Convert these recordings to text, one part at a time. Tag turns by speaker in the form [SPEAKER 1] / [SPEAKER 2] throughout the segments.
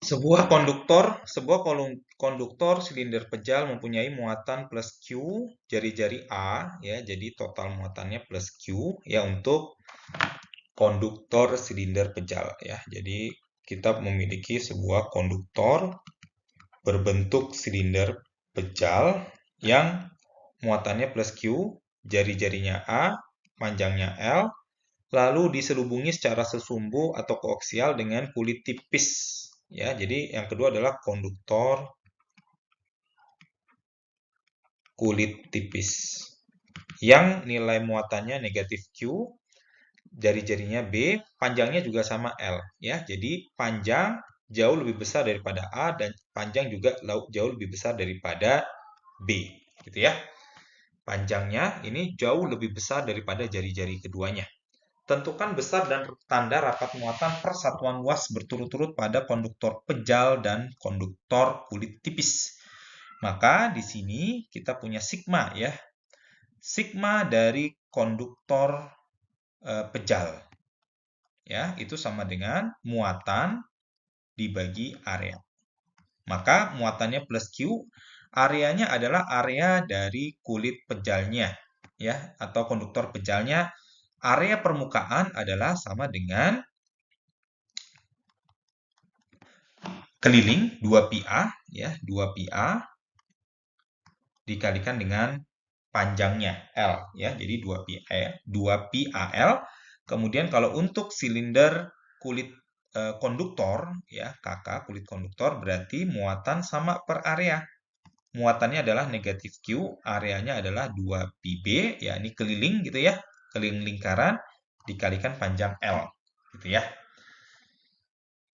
[SPEAKER 1] Sebuah konduktor silinder pejal mempunyai muatan plus Q jari-jari A ya. Jadi total muatannya plus Q ya untuk konduktor silinder pejal ya. Jadi kita memiliki sebuah konduktor berbentuk silinder pejal yang muatannya plus Q, jari-jarinya A, panjangnya L, lalu diselubungi secara sesumbu atau koaksial dengan kulit tipis ya. Jadi yang kedua adalah konduktor kulit tipis yang nilai muatannya negatif Q, jari-jarinya B, panjangnya juga sama L ya. Jadi panjang jauh lebih besar daripada A dan panjang juga jauh lebih besar daripada B gitu ya. Panjangnya ini jauh lebih besar daripada jari-jari keduanya. Tentukan besar dan tanda rapat muatan per satuan luas berturut-turut pada konduktor pejal dan konduktor kulit tipis. Maka di sini kita punya sigma ya. Sigma dari konduktor pejal ya, itu sama dengan muatan dibagi area. Maka muatannya plus Q, areanya adalah area dari kulit pejalnya ya, atau konduktor pejalnya. Area permukaan adalah sama dengan keliling 2πA ya, 2πA dikalikan dengan panjangnya L ya. Jadi 2πAL. Kemudian kalau untuk silinder kulit konduktor ya, KK kulit konduktor, berarti muatan sama per area. Muatannya adalah negatif Q, areanya adalah 2πB ya, ini keliling gitu ya, keliling lingkaran dikalikan panjang L gitu ya.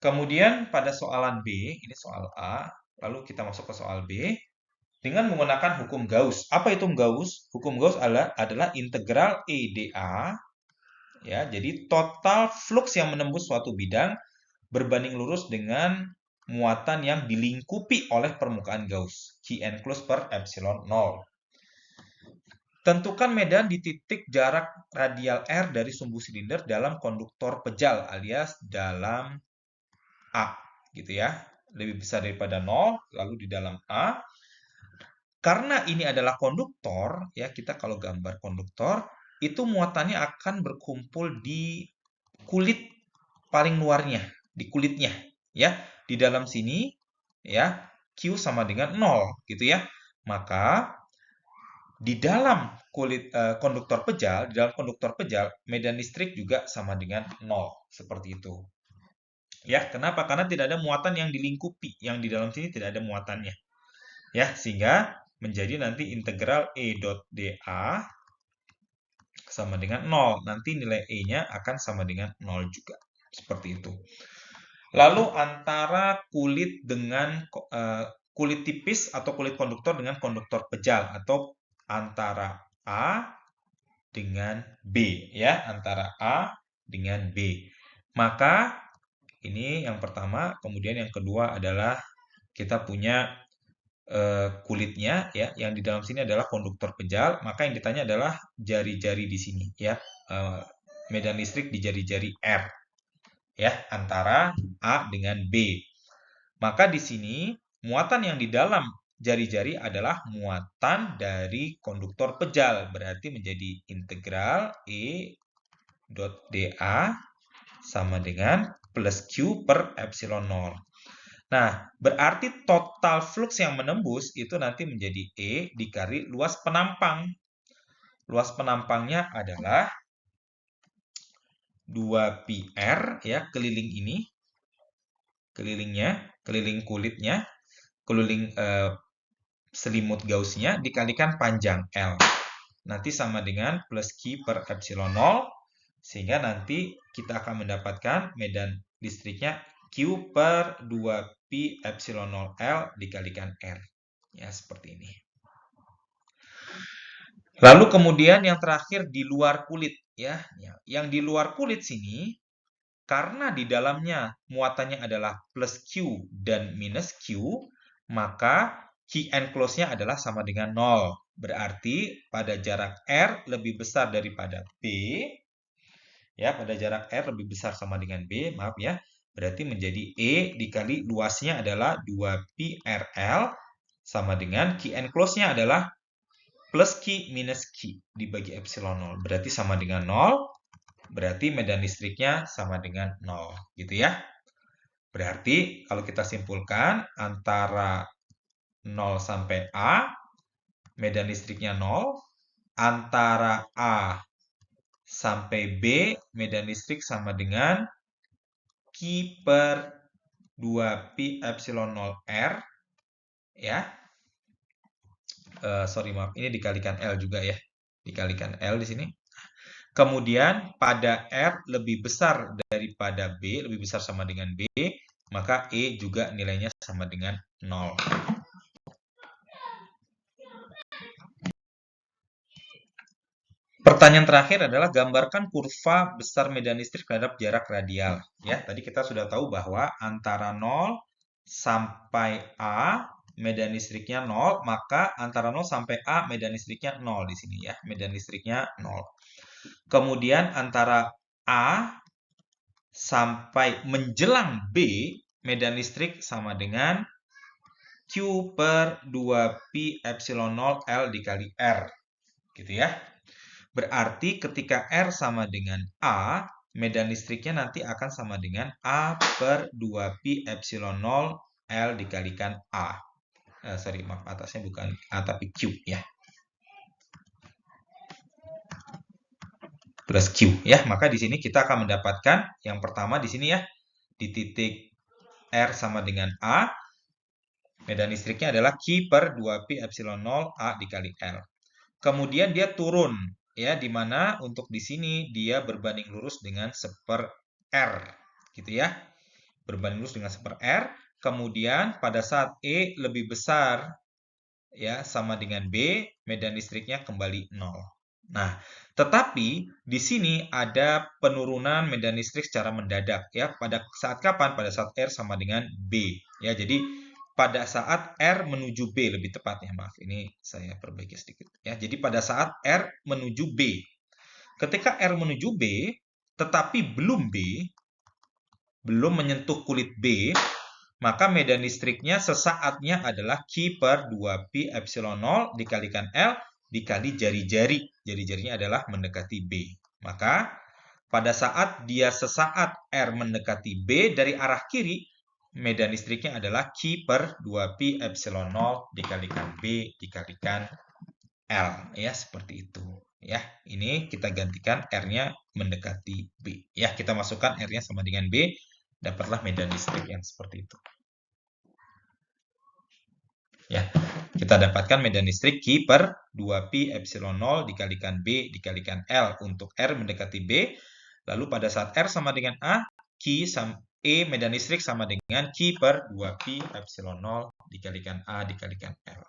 [SPEAKER 1] Kemudian pada soalan B, ini soal A, lalu kita masuk ke soal B. Dengan menggunakan hukum Gauss. Apa itu Gauss? Hukum Gauss adalah integral EdA. Ya, jadi total flux yang menembus suatu bidang berbanding lurus dengan muatan yang dilingkupi oleh permukaan Gauss. Q enclosed per epsilon 0. Tentukan medan di titik jarak radial R dari sumbu silinder dalam konduktor pejal alias dalam A. Gitu ya. Lebih besar daripada 0, lalu di dalam A. Karena ini adalah konduktor, ya kita kalau gambar konduktor, itu muatannya akan berkumpul di kulit paling luarnya, di kulitnya, ya. Di dalam sini, ya, Q sama dengan 0, gitu ya. Maka di dalam konduktor pejal, medan listrik juga sama dengan 0, seperti itu. Ya, kenapa? Karena tidak ada muatan yang dilingkupi, yang di dalam sini tidak ada muatannya. Ya, sehingga menjadi nanti integral E.dA sama dengan 0. Nanti nilai E-nya akan sama dengan 0 juga. Seperti itu. Lalu antara kulit dengan kulit tipis atau kulit konduktor dengan konduktor pejal, atau antara A dengan B ya, antara A dengan B. Maka ini yang pertama, kemudian yang kedua adalah kita punya kulitnya ya, yang di dalam sini adalah konduktor pejal, maka yang ditanya adalah jari-jari di sini ya, medan listrik di jari-jari R ya, antara A dengan B. Maka di sini muatan yang di dalam jari-jari adalah muatan dari konduktor pejal, berarti menjadi integral E.dA sama dengan plus Q per epsilon 0. Nah, berarti total flux yang menembus itu nanti menjadi E dikali luas penampang. Luas penampangnya adalah 2πR ya, keliling ini. Kelilingnya, keliling kulitnya, keliling selimut Gauss-nya dikalikan panjang L. Nanti sama dengan plus Q per epsilon 0. Sehingga nanti kita akan mendapatkan medan listriknya Q per 2π epsilon 0L dikalikan R. Ya, seperti ini. Lalu kemudian yang terakhir di luar kulit. Ya, yang di luar kulit sini, karena di dalamnya muatannya adalah plus Q dan minus Q, maka Q enclosed-nya adalah sama dengan 0. Berarti pada jarak R lebih besar daripada B, ya, pada jarak R lebih besar sama dengan B, maaf ya, Berarti menjadi E dikali luasnya adalah 2pi RL sama dengan Q enclosed-nya adalah plus Q minus Q dibagi epsilon 0. Berarti sama dengan 0. Berarti medan listriknya sama dengan 0. Gitu ya. Berarti kalau kita simpulkan antara 0 sampai A, medan listriknya 0. Antara A sampai B, medan listrik sama dengan Q per 2pi epsilon 0 R. Ya. Sorry, maaf. Ini dikalikan L juga ya. Dikalikan L di sini. Kemudian pada R lebih besar daripada B, lebih besar sama dengan B, maka E juga nilainya sama dengan 0. Pertanyaan terakhir adalah gambarkan kurva besar medan listrik terhadap jarak radial. Ya, tadi kita sudah tahu bahwa antara 0 sampai A medan listriknya 0, maka antara 0 sampai A medan listriknya 0 di sini ya. Medan listriknya 0. Kemudian antara A sampai menjelang B, medan listrik sama dengan Q per 2pi epsilon 0 L dikali R. Gitu ya. Berarti ketika R sama dengan A, medan listriknya nanti akan sama dengan A per 2pi epsilon 0 L dikalikan A. Sorry, maaf, atasnya bukan A tapi Q ya. Plus Q ya. Maka di sini kita akan mendapatkan yang pertama di sini ya, di titik R sama dengan A, medan listriknya adalah Q per 2pi epsilon 0 A dikali L. Kemudian dia turun ya, di mana untuk di sini dia berbanding lurus dengan 1/R gitu ya. Berbanding lurus dengan 1/R. Kemudian pada saat E lebih besar ya sama dengan B, medan listriknya kembali 0. Nah, tetapi di sini ada penurunan medan listrik secara mendadak ya. Pada saat kapan? Pada saat R sama dengan B ya. Jadi pada saat R menuju B lebih tepatnya, maaf ini saya perbaiki sedikit ya. Jadi pada saat R menuju B. Ketika R menuju B tetapi belum menyentuh kulit B, maka medan listriknya sesaatnya adalah Q per 2pi epsilon 0 dikalikan L dikali jari-jari. Jari-jarinya adalah mendekati B. Maka pada saat dia sesaat R mendekati B dari arah kiri, medan listriknya adalah Q per 2pi epsilon 0 dikalikan B dikalikan L. Ya, seperti itu. Ya, ini kita gantikan R-nya mendekati B. Ya, kita masukkan R-nya sama dengan B, dapatlah medan listrik yang seperti itu. Ya, kita dapatkan medan listrik Q per 2pi epsilon 0 dikalikan B dikalikan L untuk R mendekati B. Lalu pada saat R sama dengan A, E medan listrik sama dengan Q per 2pi epsilon 0 dikalikan A dikalikan L.